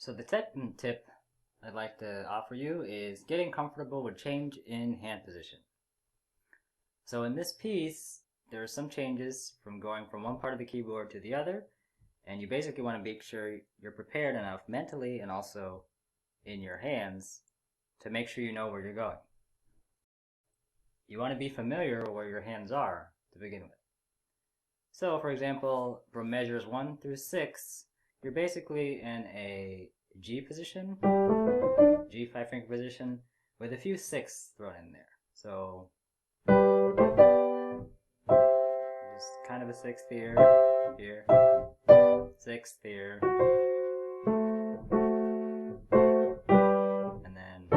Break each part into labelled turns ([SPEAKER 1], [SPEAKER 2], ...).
[SPEAKER 1] So the second tip I'd like to offer you is getting comfortable with change in hand position. So in this piece, there are some changes from going from one part of the keyboard to the other, and you basically want to make sure you're prepared enough mentally and also in your hands to make sure you know where you're going. You want to be familiar where your hands are to begin with. So for example, from measures 1 through 6, you're basically in a G position, G 5-finger position, with a few 6s thrown in there. So just kind of a 6th here, 6th here, and then,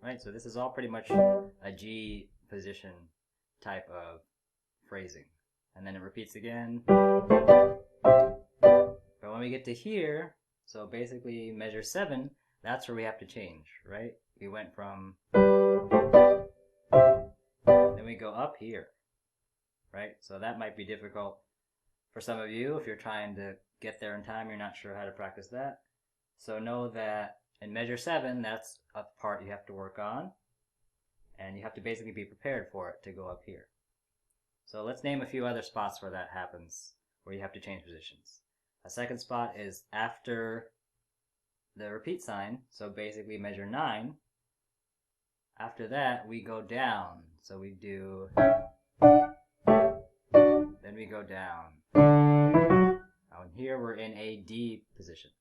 [SPEAKER 1] right, so this is all pretty much a G position type of phrasing. And then it repeats again. But when we get to here, so basically measure 7, that's where we have to change, right? We went from, then we go up here, right? So that might be difficult for some of you if you're trying to get there in time, you're not sure how to practice that. So know that in measure 7, that's a part you have to work on, and you have to basically be prepared for it to go up here. So let's name a few other spots where that happens, where you have to change positions. A second spot is after the repeat sign, so basically measure 9. After that, we go down. So we do, then we go down. Now here we're in a D position,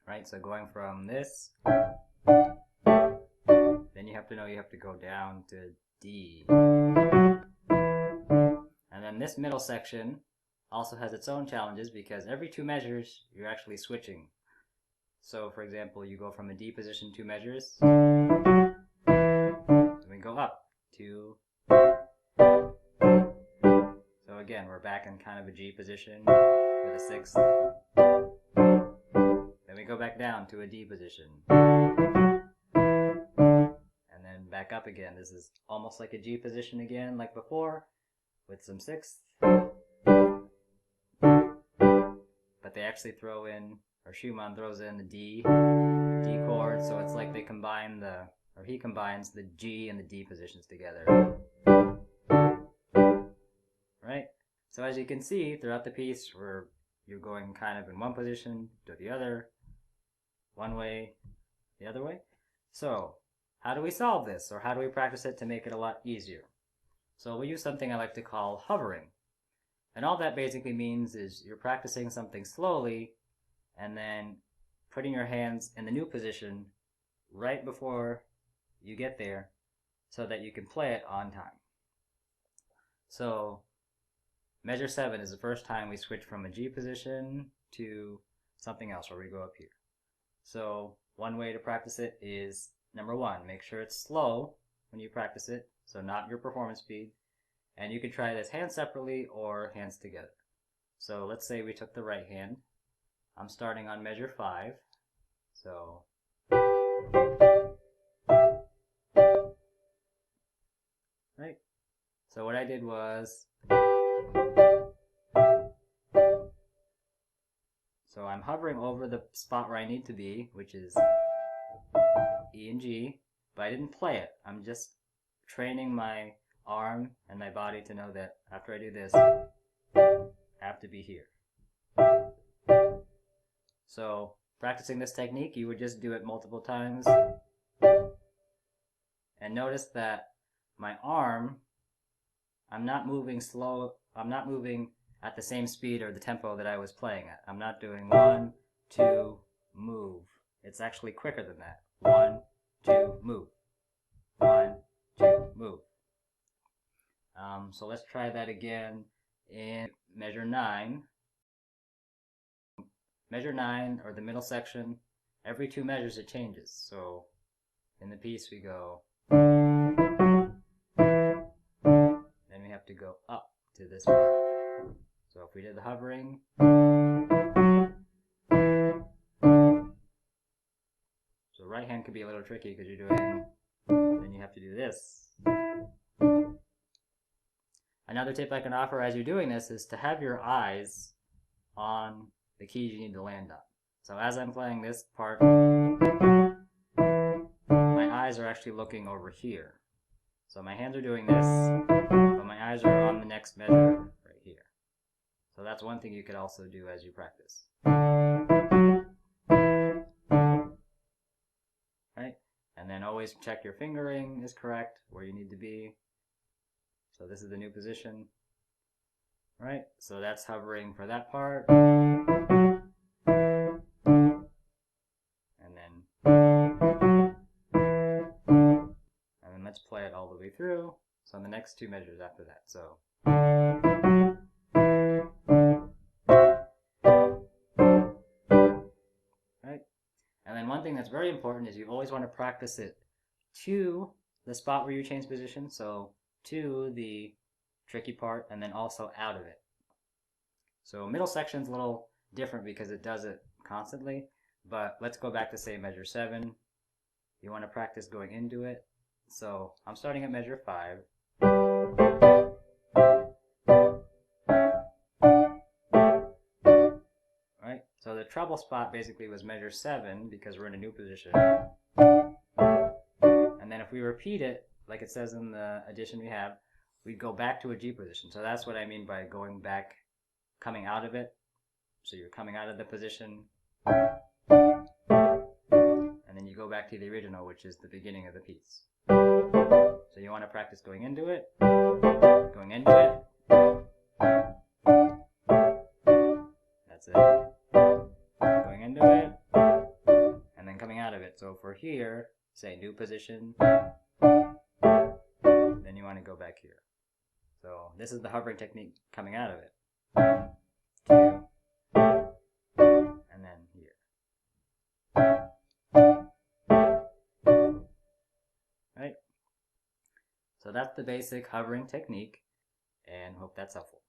[SPEAKER 1] right? So going from this, then you have to know you have to go down to D. And then this middle section also has its own challenges because every 2 measures, you're actually switching. So for example, you go from a D position 2 measures, then we go up to, so again, we're back in kind of a G position with a 6th. Then we go back down to a D position. And then back up again. This is almost like a G position again, like before, with some 6th. But they actually throw in, or Schumann throws in the D chord, so it's like they combine or he combines the G and the D positions together. Right? So as you can see, throughout the piece, you're going kind of in one position to the other, one way, the other way. So, how do we solve this, or how do we practice it to make it a lot easier? So we'll use something I like to call hovering. And all that basically means is you're practicing something slowly and then putting your hands in the new position right before you get there so that you can play it on time. So measure 7 is the first time we switch from a G position to something else where we go up here. So one way to practice it is, number 1, make sure it's slow when you practice it, so not your performance speed. And you can try this hands separately or hands together. So let's say we took the right hand. I'm starting on measure 5. So right. So what I did was, so I'm hovering over the spot where I need to be, which is E and G, but I didn't play it. I'm just training my arm and my body to know that after I do this, I have to be here. So practicing this technique, you would just do it multiple times. And notice that my arm, I'm not moving slow, I'm not moving at the same speed or the tempo that I was playing at. I'm not doing 1, 2, move. It's actually quicker than that. 1, 2, move. 1, 2, move. So let's try that again in measure 9. Measure 9, or the middle section, every 2 measures it changes. So in the piece we go, then we have to go up to this part. So if we did the hovering, so right hand could be a little tricky because you're doing, then you have to do this. Another tip I can offer as you're doing this is to have your eyes on the keys you need to land on. So as I'm playing this part, my eyes are actually looking over here. So my hands are doing this, but my eyes are on the next measure right here. So that's one thing you could also do as you practice. Right? And then always check your fingering is correct, where you need to be. So this is the new position. Right? So that's hovering for that part. And then let's play it all the way through. So the next two measures after that. So right? And then one thing that's very important is you always want to practice it to the spot where you change position. So to the tricky part, and then also out of it. So middle section's a little different because it does it constantly. But let's go back to, say, measure 7. You want to practice going into it. So I'm starting at measure 5. Right? So the treble spot basically was measure 7 because we're in a new position. And then if we repeat it, like it says in the addition we have, we'd go back to a G position. So that's what I mean by going back, coming out of it. So you're coming out of the position, and then you go back to the original, which is the beginning of the piece. So you want to practice going into it, going into it. That's it. Going into it, and then coming out of it. So for here, say new position, then you want to go back here. So this is the hovering technique coming out of it. 1, 2, and then here. Right? So that's the basic hovering technique, and hope that's helpful.